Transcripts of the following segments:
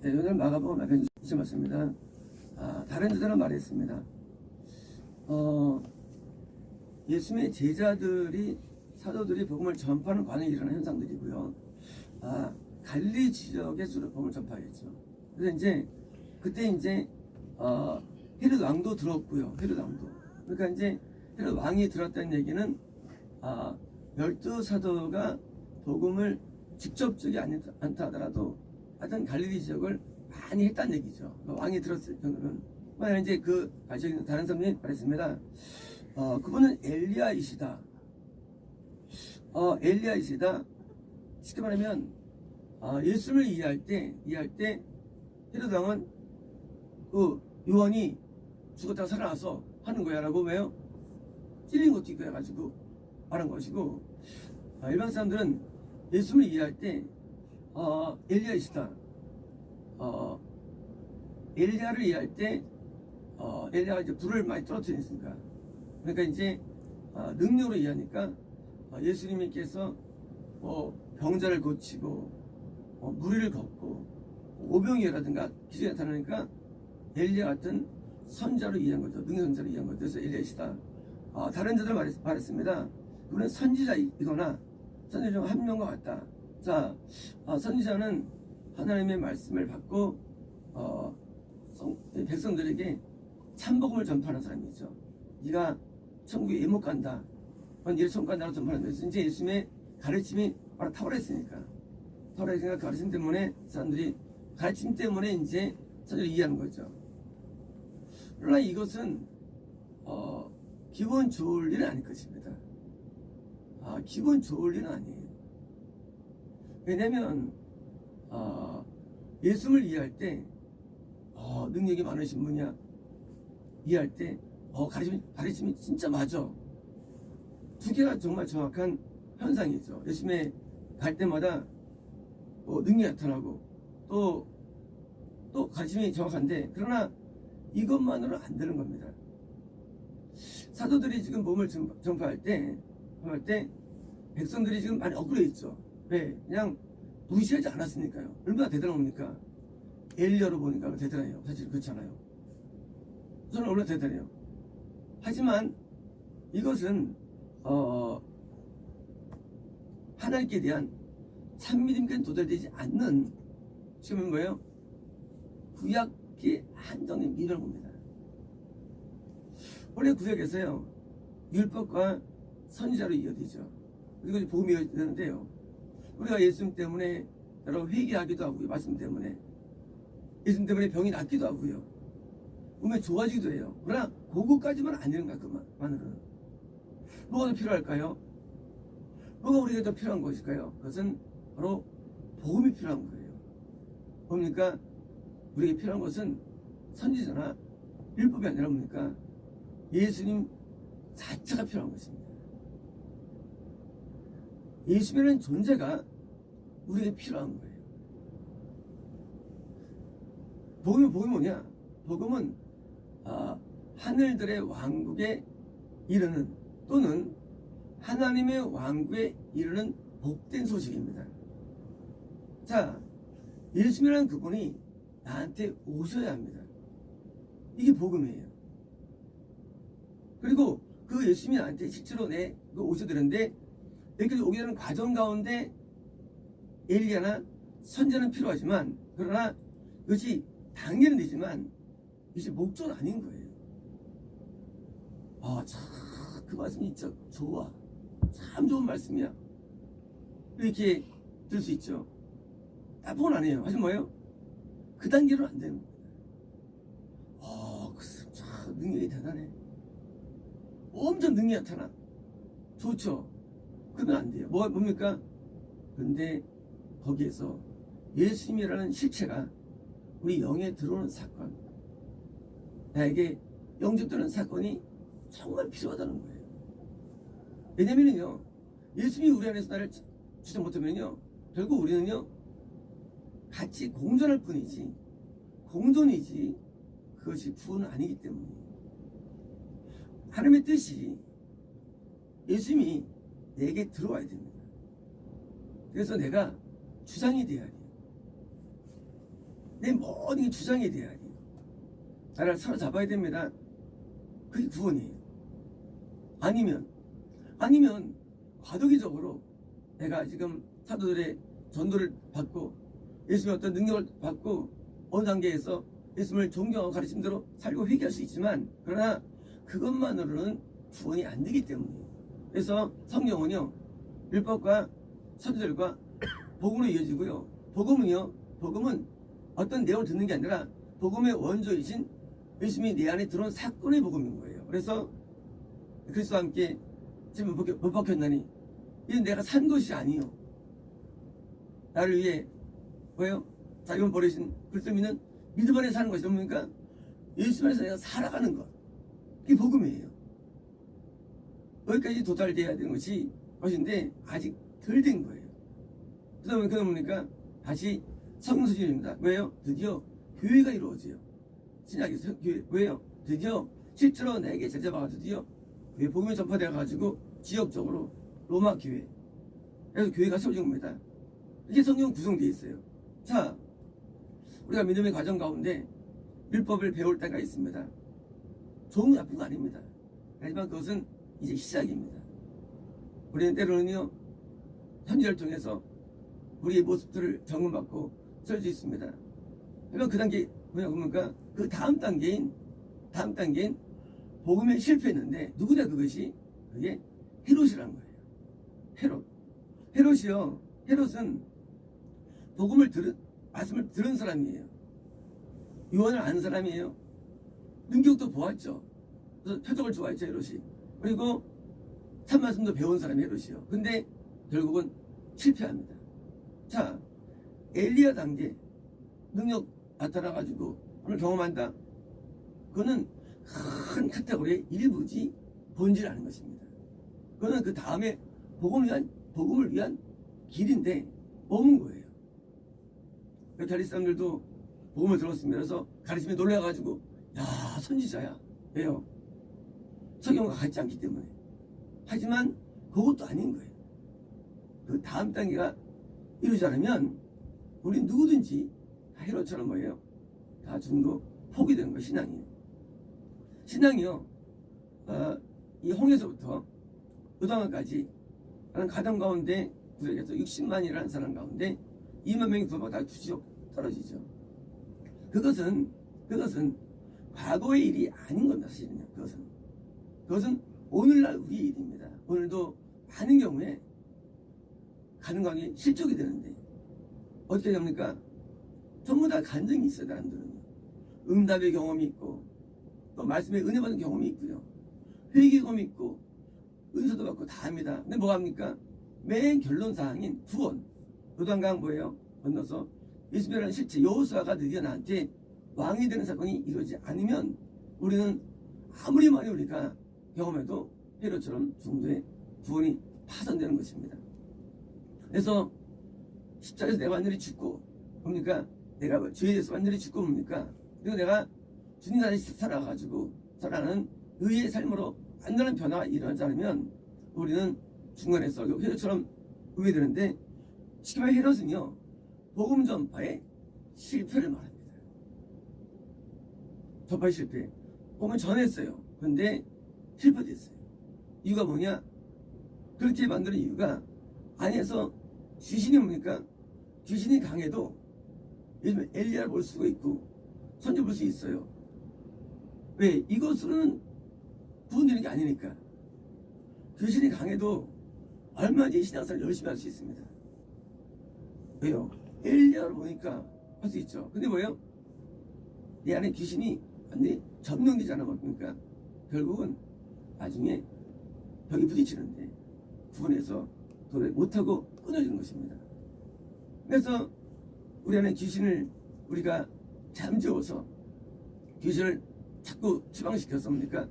네, 오늘 마가복음 앞에 말씀입니다. 다른 주제로 말했습니다. 예수님의 제자들이 사도들이 복음을 전파하는 과정에 일어나는 현상들이고요. 갈릴리 지역에 주로 복음을 전파했죠. 그래서 이제 그때 이제 헤롯 왕도 들었고요. 헤롯 왕도. 그러니까 이제 헤롯 왕이 들었다는 얘기는 12사도가 복음을 직접적이 않다 하더라도 하여튼 갈릴리 지역을 많이 했다는 얘기죠. 왕이 들었을 정도면. 만약 이제 그 다른 사람이 말했습니다. 그분은 엘리야이시다. 엘리야이시다. 쉽게 말하면 예수를 이해할 때 헤롯 왕은 그 요한이 죽었다가 살아나서 하는 거야라고 왜요? 찔린 것도 있고 해가지고 말한 것이고, 일반 사람들은 예수를 이해할 때 엘리야이시다. 엘리야를 이해할 때 엘리야가 이제 불을 많이 떨어뜨렸으니까, 그러니까 이제 능력으로 이해하니까 예수님께서 병자를 고치고 무리를 걷고 오병이어라든가 기적이 나타나니까 엘리야 같은 선자로 이해한 거죠. 능력 선자로 이해한 거죠. 그래서 엘리야시다. 다른 자들 말했습니다. 그는 선지자이거나 선지자 중 한 명과 같다. 자, 선지자는 하나님의 말씀을 받고 백성들에게 참복음을 전파하는 사람이죠. 네가 천국에 못 간다. 네가 천국 간다고 전파하는 거예요. 이제 예수님의 가르침이 바로 탁월했으니까 그 가르침 때문에 사람들이 가르침 때문에 이제 선지를 이해하는 거죠. 그러나 이것은 기분 좋을 일은 아닐 것입니다. 기분 좋을 일은 아니에요. 왜냐면 예수를 이해할 때 능력이 많으신 분이야 이해할 때 가르침이 진짜 맞아. 두 개가 정말 정확한 현상이죠. 예수님의 갈 때마다 능력이 나타나고 또 가르침이 정확한데, 그러나 이것만으로는 안 되는 겁니다. 사도들이 지금 복음을 전파할 때 백성들이 지금 많이 억울해 있죠. 왜? 그냥 무시하지 않았으니까요. 얼마나 대단합니까? 엘리야로 보니까 대단해요. 사실 그렇잖아요. 저는 얼마나 대단해요. 하지만 이것은 하나님께 대한 참믿음까지 도달되지 않는, 지금은 뭐예요? 구약의 한정된 믿음을 봅니다. 원래 구약에서요, 율법과 선지자로 이어지죠. 그리고 복음이 이어지는데요, 우리가 예수님 때문에 여러 회개하기도 하고요, 말씀 때문에 예수님 때문에 병이 낫기도 하고요, 몸이 좋아지기도 해요. 그러나 그거까지만 아니는가, 그만으로는. 뭐가 더 필요할까요? 뭐가 우리가 더 필요한 것일까요? 그것은 바로 복음이 필요한 거예요. 뭡니까? 우리에게 필요한 것은 선지자나 율법이 아니라 뭡니까? 예수님 자체가 필요한 것입니다. 예수님이라는 존재가 우리에게 필요한 거예요. 복음이 뭐냐? 복음은 하늘들의 왕국에 이르는, 또는 하나님의 왕국에 이르는 복된 소식입니다. 자, 예수님이라는 그분이 나한테 오셔야 합니다. 이게 복음이에요. 그리고 그 예수님이 나한테 실제로 오셔드렸는데, 이렇게 오게 되는 과정 가운데 엘리야나 선지자는 필요하지만, 그러나 이것이 당연은 되지만 이것이 목적은 아닌 거예요. 참 그 말씀이 진짜 좋아. 참 좋은 말씀이야. 이렇게 들 수 있죠. 나쁜 건 아니에요. 하지만 뭐예요? 그 단계로는 안 되는 거예요. 참 능력이 대단해. 엄청 능력이 나타나. 좋죠. 그러면 안 돼요. 뭡니까? 그런데 거기에서 예수님이라는 실체가 우리 영에 들어오는 사건, 나에게 영접되는 사건이 정말 필요하다는 거예요. 왜냐면요, 예수님이 우리 안에서 나를 주장 못하면요, 결국 우리는요, 같이 공존할 뿐이지, 공존이지 그것이 구원은 아니기 때문에. 하나님의 뜻이 예수님이 내게 들어와야 됩니다. 그래서 내가 주장이 돼야 돼요. 내 모든 게 주장이 돼야 돼요. 나를 사로잡아야 됩니다. 그게 구원이에요. 아니면 과도기적으로 내가 지금 사도들의 전도를 받고 예수님의 어떤 능력을 받고 어느 단계에서 예수님을 존경하고 가르침대로 살고 회개할 수 있지만, 그러나 그것만으로는 구원이 안 되기 때문이에요. 그래서 성경은요, 율법과 선지자들과 복음으로 이어지고요. 복음은 어떤 내용을 듣는 게 아니라 복음의 원조이신 예수님이 내 안에 들어온 사건의 복음인 거예요. 그래서 그리스도와 함께 지금 못 박혔나니 이건 내가 산 것이 아니요, 나를 위해 뭐예요? 자기만 버리신 그리스도 믿는 믿음 안에 사는 것이 뭡니까? 예수 안에서 내가 살아가는 것, 그게 복음이에요. 여기까지 도달돼야 되는 것인데 아직 덜 된 거예요. 그러다 보니까 다시 성경서신입니다. 왜요? 드디어 교회가 이루어져요. 신약에서 교회. 왜요? 드디어 실제로 내게 제자가 드디어 교회 복음이 전파되어 가지고 지역적으로 로마 교회, 그래서 교회가 세워진 겁니다. 이게 성경 구성되어 있어요. 자, 우리가 믿음의 과정 가운데 율법을 배울 때가 있습니다. 좋은 거 나쁜 거 아닙니다. 하지만 그것은 이제 시작입니다. 우리는 때로는요, 현지를 통해서 우리의 모습들을 점검받고 설 수 있습니다. 그러면 그 단계 뭐냐, 그 다음 단계인 복음에 실패했는데 누구냐, 그것이? 그게 헤롯이라는 거예요. 헤롯은 말씀을 들은 사람이에요. 요한을 아는 사람이에요. 능력도 보았죠. 그래서 표적을 좋아했죠, 헤롯이. 그리고 참말씀도 배운 사람이 헤롯이요. 근데 결국은 실패합니다. 자, 엘리야 단계 능력 나타나가지고 오늘 경험한다. 그거는 큰 카테고리의 일부지 본질을 아는 것입니다. 그거는 그 다음에 복음을 위한 길인데 머문 거예요. 다리스 사람들도 복음을 들었습니다. 그래서 가르침에 놀라가지고 야, 선지자야. 왜요? 성경과 같지 않기 때문에. 하지만 그것도 아닌 거예요. 그 다음 단계가 이루지 않으면 우리 누구든지 다 헤롯처럼 뭐예요? 다 죽음도 포기되는 거 신앙이에요. 신앙이요, 이 홍해서부터 요단강까지 하는 가정 가운데 구역에서 60만이라는 사람 가운데 2만 명이 구원받고 다 주지옥 떨어지죠. 그것은 과거의 일이 아닌 겁니다. 사실은요. 그것은 오늘날 우리의 일입니다. 오늘도 많은 경우에 가는 가운데 실족이 되는데 어떻게 됩니까? 전부 다 간증이 있어요. 사람들은 응답의 경험이 있고 또 말씀에 은혜 받은 경험이 있고요, 회개 경험이 있고 은사도 받고 다 합니다. 근데 뭐 합니까? 맨 결론사항인 구원, 요단강 뭐예요? 건너서 예수님이라는 실체 여호수아가 드디어 나한테 왕이 되는 사건이 이루어지지 않으면 우리는 아무리 많이 우리가 경험해도 헤롯처럼 중도의 구원이 파손되는 것입니다. 그래서 십자가에서 내가 완전히 죽고 뭡니까? 내가 죄에 대해서 완전히 죽고 뭡니까? 그리고 내가 주님 안에서 살아가지고 살아가는 의의 삶으로 완전한 변화가 일어나지 않으면 우리는 중간에서 헤롯처럼 의되는데, 쉽게 말해 헤롯은요, 복음 전파에 실패를 말합니다. 전파의 실패. 복음을 전했어요. 그런데 실패됐어요. 이유가 뭐냐? 그렇게 만드는 이유가 안에서 귀신이 뭡니까? 귀신이 강해도 요즘 엘리야를 볼 수가 있고 선지 볼 수 있어요. 왜? 이것으로는 구원되는 게 아니니까. 귀신이 강해도 얼마든지 신앙생활 열심히 할 수 있습니다. 왜요? 엘리야를 보니까 할 수 있죠. 근데 뭐예요? 내 안에 귀신이 완전히 점령되지 않아 보니까 결국은 나중에 벽에 부딪히는데 구원해서 도저히 못하고 끊어지는 것입니다. 그래서 우리 안에 귀신을 우리가 잠재워서 귀신을 자꾸 추방시켜서 뭡니까?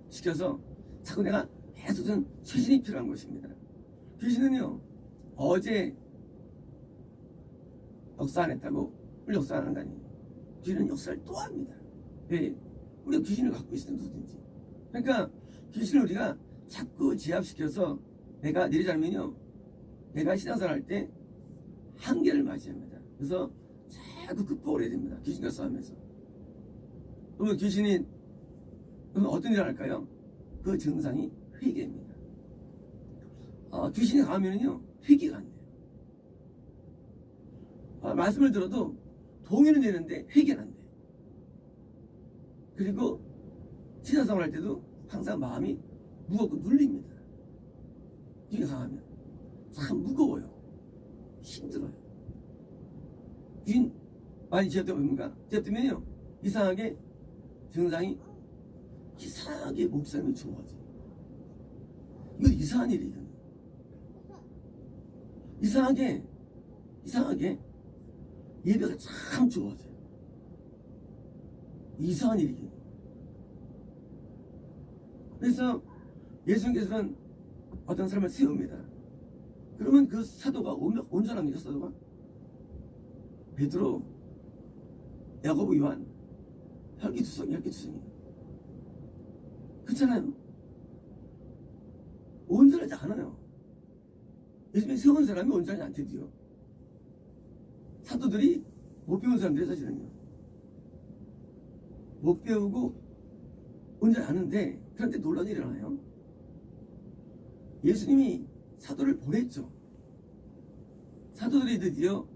시켜서 자꾸 내가 계속은 쇄신이 필요한 것입니다. 귀신은요, 어제 역사 안 했다고 오늘 역사 안 하는 거 아니에요. 귀신은 역사를 또 합니다. 왜? 우리가 귀신을 갖고 있으면 누구든지. 그러니까 귀신을 우리가 자꾸 제압시켜서 내가 내리자면요, 내가 신앙생활 할 때 한계를 맞이합니다. 그래서 자꾸 극복을 해야 됩니다. 귀신과 싸우면서. 그러면 귀신이 그러면 어떤 일을 할까요? 그 증상이 회개입니다. 귀신이 강하면요 회개가 안 돼요. 말씀을 들어도 동의는 되는데 회개는 안 돼요. 그리고 신앙생활 할 때도 항상 마음이 무겁고 눌립니다. 귀신이 강하면 참 무거워요. 힘들어요. 귀신 많이 제압되면 뭡니까? 제압되면요 이상하게 증상이 이상하게 목사님이 좋아져요. 이건 이상한 일이에요. 이상하게 예배가 참 좋아져요. 이상한 일이에요. 그래서 예수님께서는 어떤 사람을 세웁니다. 그러면 그 사도가 온전합니까? 사도가? 베드로, 야고보, 요한 혈기투성이에요. 그렇잖아요. 온전하지 않아요. 예수님이 세운 사람이 온전하지 않대요. 사도들이 못 배운 사람들이 사실은요. 못 배우고 온전히 아는데 그런데 논란이 일어나요. 예수님이 사도를 보냈죠. 사도들이 드디어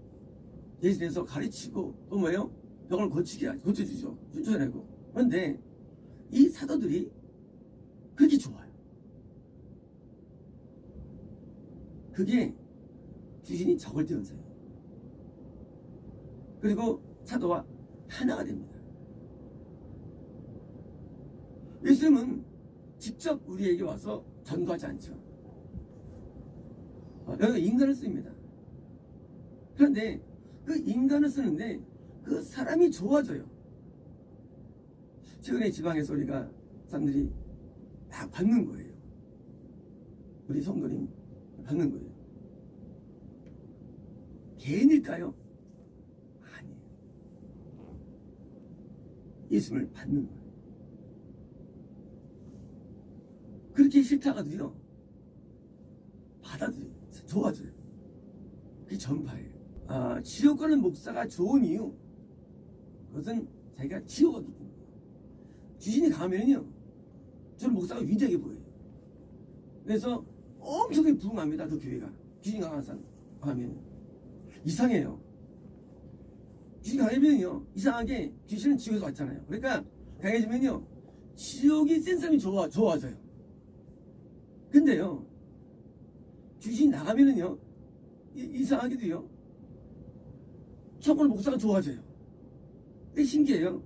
예수님에서 가르치고 또 뭐예요? 병을 고쳐주죠. 쫓아내고. 그런데 이 사도들이 그렇게 좋아요. 그게 귀신이 적을 때 현상이에요. 그리고 사도와 하나가 됩니다. 예수님은 직접 우리에게 와서 전도하지 않죠. 여기 인간을 씁니다. 그런데 그 인간을 쓰는데 그 사람이 좋아져요. 최근에 지방에서 우리가 사람들이 막 받는 거예요. 우리 성도님 받는 거예요. 개인일까요? 아니에요. 예수님을 받는 거예요. 그렇게 싫다가도요 받아들여요. 좋아져요. 그게 전파예요. 지옥 가는 목사가 좋은 이유, 그것은 자기가 지옥 가기 때문에. 귀신이 강하면요 저는 목사가 위대하게 보여요. 그래서 엄청나게 부흥합니다. 그 교회가 귀신이 강한 사람 하면 이상해요. 귀신이 강하면요 이상하게 귀신은 지옥에서 왔잖아요. 그러니까 강해지면요 지옥이 센 사람이 좋아져요. 근데요 귀신이 나가면은요 이상하게도요 천국 목사가 좋아져요. 근데 신기해요.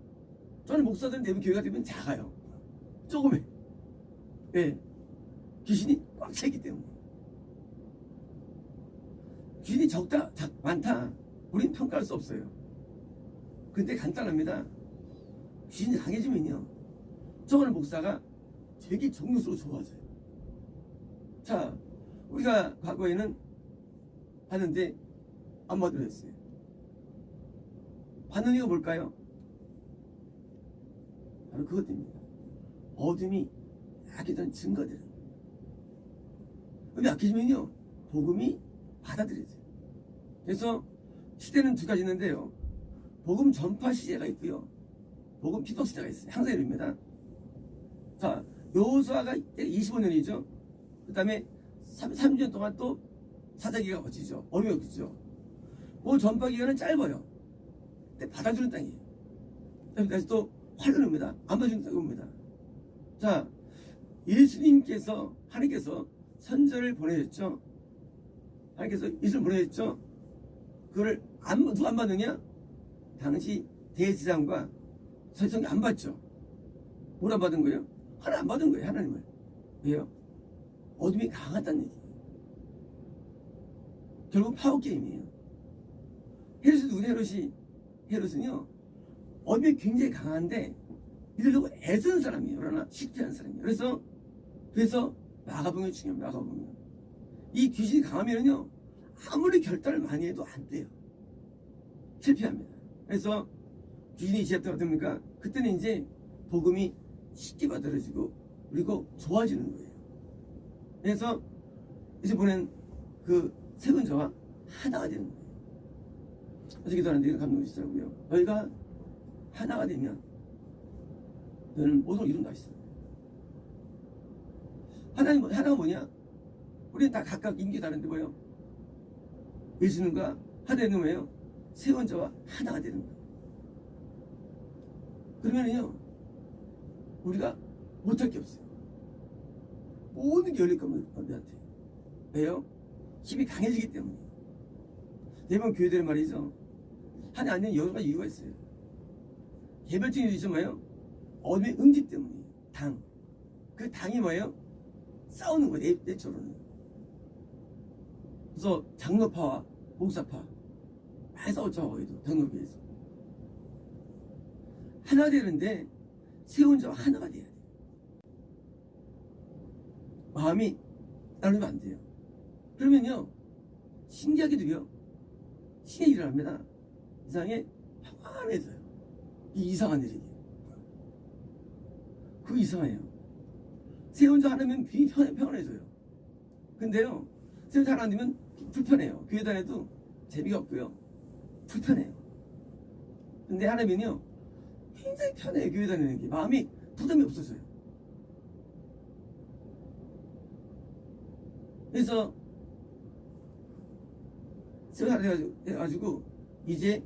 저는 목사들은 대부분 교회가 되면 작아요. 조금해. 네. 귀신이 꽉 차있기 때문에. 귀신이 많다. 우린 평가할 수 없어요. 근데 간단합니다. 귀신이 강해지면요 저거는 목사가 되게 정성스러워 좋아져요. 자, 우리가 과거에는 봤는데 안 받으랬어요. 받는 이유가 뭘까요? 바로 그것 때문입니다. 어둠이 약해진 증거들. 근데 약해지면요 복음이 받아들여져요. 그래서 시대는 두 가지 있는데요. 복음 전파 시대가 있고요. 복음 피독 시대가 있어요. 항상 이릅니다. 자, 여호수아가 25년이죠. 그 다음에 30년 동안 또 사자기가 거치죠. 어려움이 거치죠. 그 전파 기간은 짧아요. 근데 받아주는 땅이에요. 다시 또 활로 옵니다. 안 받아주는 땅이 옵니다. 자, 예수님께서 하나님께서 선지자를 보내셨죠. 하나님께서 예수를 보내셨죠. 그걸 누가 안 받느냐? 당시 대제사장과 서기관이 안 받죠. 뭘 안 받은 거예요? 하나 안 받은 거예요. 하나님을. 왜요? 어둠이 강하다는 얘기예요. 결국 파워게임이에요. 헤롯이 누구냐? 헤롯은요 어둠이 굉장히 강한데 이러려고 애쓰는 사람이에요. 그러나 실패한 사람이에요. 그래서 마가복음이 중요합니다. 마가복음. 이 귀신이 강하면요 아무리 결단을 많이 해도 안 돼요. 실패합니다. 그래서 귀신이 제압되면 어떻습니까? 그때는 이제 복음이 쉽게 받아들여지고 그리고 좋아지는 거예요. 그래서 이제 보낸 그 세군자와 하나가 되는 거예요. 어제 기도하는데 감동이 있더라고요. 너희가 하나가 되면 너는 모든 걸 이룬다 했어요. 하나가 뭐냐? 우리는 다 각각 임기 다른데 뭐예요? 예수님과 하나님은 뭐예요? 세 원자와 하나가 되는 거예요. 그러면은요, 우리가 못할 게 없어요. 모든 게 열릴 겁니다, 우리한테. 왜요? 힘이 강해지기 때문에. 대부분 교회들은 말이죠, 하나 안 되는 여러 가지 이유가 있어요. 개별적인 이유죠, 뭐예요? 어둠의 응집 때문에. 당. 그 당이 뭐예요? 싸우는 거예요, 내적으로는. 그래서 장로파와 목사파 많이 싸웠죠, 거기도 장로교에서. 하나 되는데 세 혼자와 하나가 돼야 돼요. 마음이 나누면 안 돼요. 그러면요, 신기하게도요, 신의 일을 합니다. 이상하게 평안해져요. 이 이상한 일이에요. 그 이상해요. 세 혼자 하나면 괜히 평안해져요. 근데요, 세 혼자 하나 안 되면 불편해요. 교회 다녀도 재미가 없고요, 불편해요. 근데 하나면요, 굉장히 편해요. 교회 다니는 게 마음이 부담이 없어져요. 그래서 세월 해가지고 이제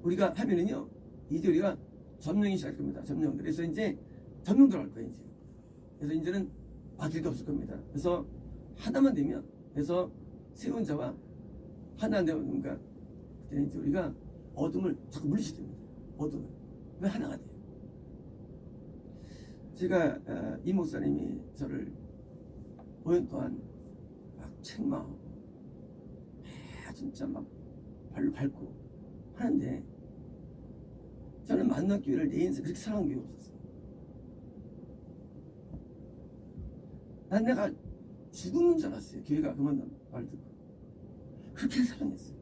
우리가 하면은요, 이제 우리가 점령이 시작할 겁니다. 점령. 그래서 이제 점령 들어갈 거예요. 이제. 그래서 이제는 바뀔 게 없을 겁니다. 그래서 하나만 되면, 그래서 세 혼자와 하나 되면 뭔가 그때 이제 우리가 어둠을 자꾸 물리셔야 됩니다. 어둠을. 왜 하나가 돼요? 제가 이 목사님이 저를 5년 동안 막 책망하고 진짜 막 발로 밟고 하는데, 저는 만난 교회를 내 인생 그렇게 사랑한 교회가 없었어요. 난 내가 죽는 줄 알았어요. 교회가 그만 말 듣고. 그렇게 사랑했어요.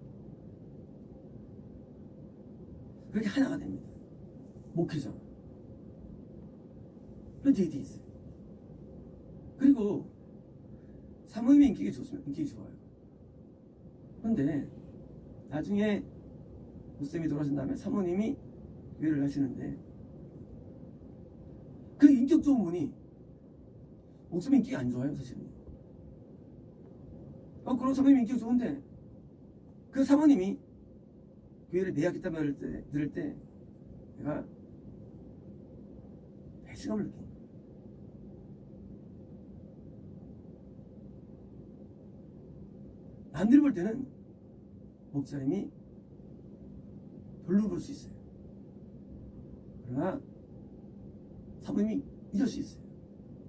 그렇게 하나가 됩니다. 목회자. 그런 데이트 있어요. 그리고 사모님의 인기가 좋습니다. 인기가 좋아요. 그런데 나중에 목사님이 돌아가신 다음에 사모님이 교회를 하시는데, 그 인격 좋은 분이 목사님 인기가 안 좋아요, 사실은. 그런 사모님 인기가 좋은데, 그 사모님이 교회를 매약했단 말을 들을 때 내가 배신감을 느낀 거예요. 남들이 볼 때는 목사님이 별로 볼 수 있어요. 그러나 사모님이 잊을 수 있어요.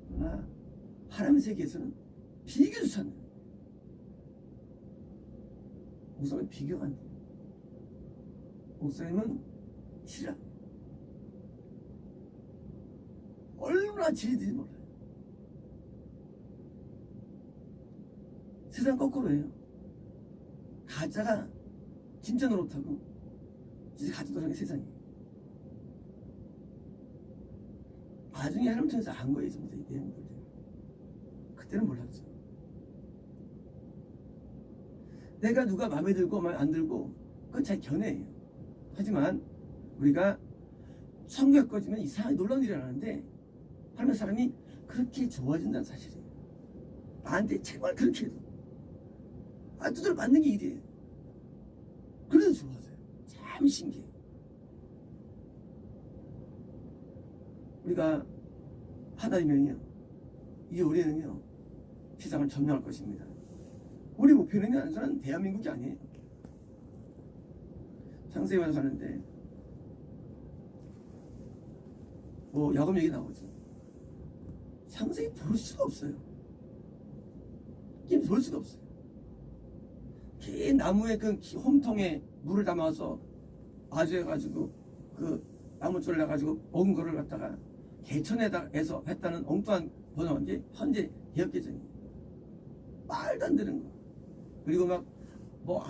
그러나 하나님 세계에서는 비교조차 안 돼요. 목사님은 비교가 안 돼요. 목사님은 실화. 얼마나 질인지 몰라요. 세상 거꾸로예요. 가짜가 진짜 노릇하고 진짜 가짜 노릇하는 게 세상이에요. 나중에 하나님 통해서 안 거예요. 전부 다 이 내용들. 그때는 몰랐죠. 내가 누가 마음에 들고 마음에 안 들고 그건 잘 견해예요. 하지만 우리가 성경 꺼지면 이상하게 놀라운 일이 일어나는데, 하나님의 사람이 그렇게 좋아진다는 사실이에요. 나한테 제발 그렇게 해도 두드려 맞는 게 일이에요. 그래도 좋아져요. 참 신기해요. 우리가 하나님은요, 이제 우리는요, 세상을 점령할 것입니다. 우리 목표는요, 단순한 대한민국이 아니에요. 창세기 와서 가는데 야곱 얘기 나오죠. 창세기 볼 수가 없어요. 이게 볼 수가 없어요. 긴 나무에 그 홈통에 물을 담아서 아주해가지고 그 나무줄을 내가지고 먹은 거를 갖다가 개천에다 해서 했다는 엉뚱한 번역한 게 현재 개혁개정이에요. 말도 안 되는 거. 그리고 막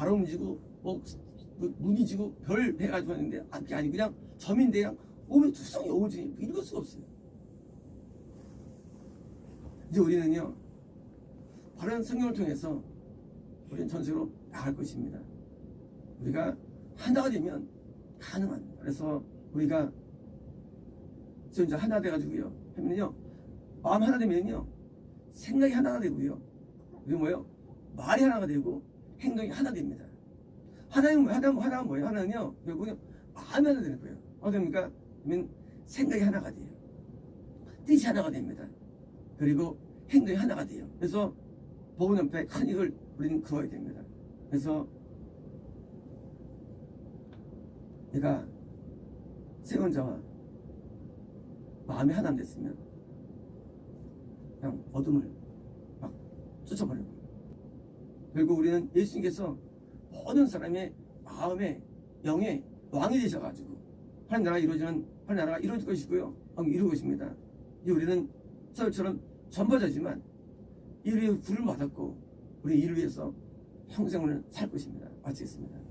알아 움직이고 눈이 지고 별 해가지고 하는데 그게 아니 그냥 점인데 그냥 몸에 투성이 오지 읽을 수가 없어요. 이제 우리는요, 바른 성경을 통해서 우리는 전세로 나갈 것입니다. 우리가 하나가 되면 가능한. 그래서 우리가 진짜 하나 돼가지고요. 하면요, 마음 하나 되면요, 생각이 하나가 되고요. 그리고 뭐요? 말이 하나가 되고 행동이 하나 됩니다. 하나가 뭐예요? 하나는요, 결국은 마음이 하나 되는 거예요. 어떻습니까? 그러면 생각이 하나가 돼요. 뜻이 하나가 됩니다. 그리고 행동이 하나가 돼요. 그래서 복음 옆에 큰 이익을 우리는 그어야 됩니다. 그래서 내가 세운 자와 마음이 하나 됐으면 그냥 어둠을 막 쫓아버리고, 결국 우리는 예수님께서 모든 사람의 마음의 영의 왕이 되셔가지고 하나님 나라가 이루어질 것이고요, 이룰 것입니다. 우리는 사울처럼 전보자지만 이를 위해 구를 받았고 우리 이를 위해서 평생을 살 것입니다. 마치겠습니다.